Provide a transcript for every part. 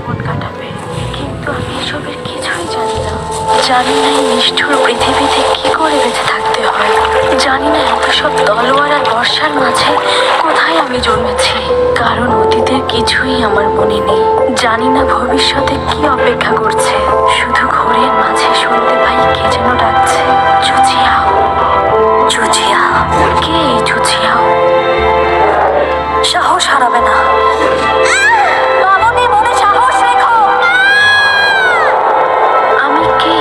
জীবন কাটাবে, কিন্তু আমি এসবের কিছুই জানি না। জানি না এই নিষ্ঠুর পৃথিবীতে কি করে বেঁচে থাকতে হয়। জানি না এত সব তলোয়ার আর বর্ষার মাঝে কোথায় আমি জন্মেছি। কারণ অতীতের কিছুই আমার মনে নেই। জানি না ভবিষ্যতে কি অপেক্ষা করছে। শুধু ঘোরের মাঝে শুনতে পাই কে যেন ডাকছে, চুচিয়াও চুচিয়াও। কে এই চুচিয়াও? সাহস হারাবে না। মামনি, মনে সাহস রেখো। আমি কে?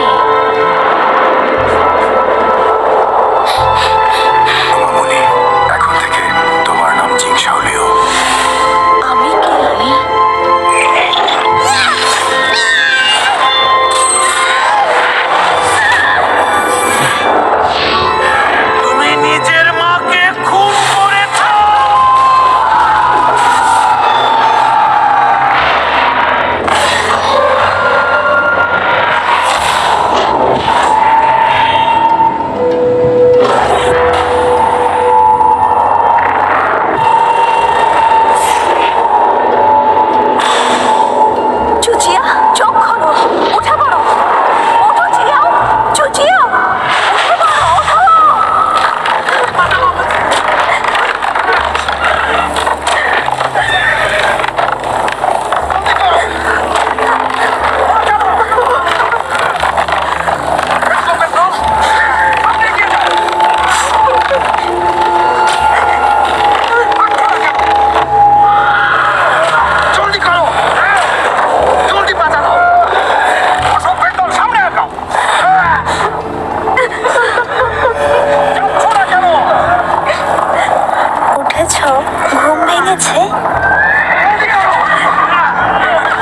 মামনি, এখন থেকে তোমার নাম জিংশাওলিও। আমি কে? তুমি নিজের মাকে খুন করেছ। চুচিয়া, চোখ খোলো, উঠে পড়ো। ওঠো চিয়াও, চুচিয়াও, উঠে পড়ো, ওঠো। জলদি করো, জলদি বাঁচানো। অসভ্যের দল, সামনে আগাও। যাচ্ছ না কেন? উঠেছ? ঘুম ভেঙেছে? জলদি করো।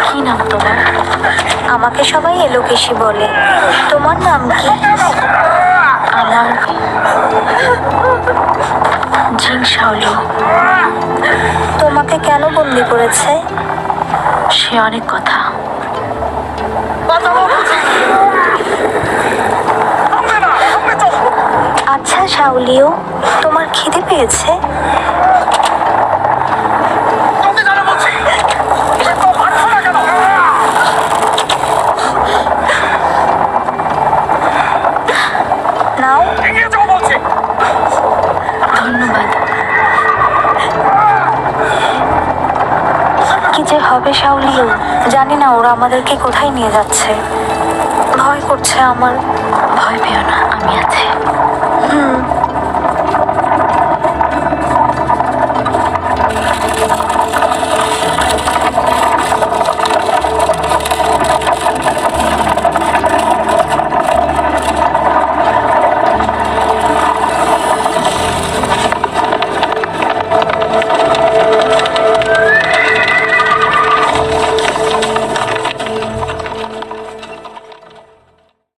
কি নাম তোমার? আমাকে সবাই এলোকেশি বলে। তোমার নাম কি? আমার জিংশাওলিও। তোমাকে কেন বন্দি করেছে? সে অনেক কথা। বাঁচানো বলছি। থামবে না, সামনে চলো। আচ্ছা শাওলিও, তোমার খিদে পেয়েছে? জলদি জানো বলছি। তো পারছো না কেন? নাও। এগিয়ে যাও বলছি। ধন্যবাদ। কি যে হবে শাওলিও, জানি না ওরা আমাদেরকে কোথায় নিয়ে যাচ্ছে। ভয় করছে আমার। ভয় পেও না, আমি আছি।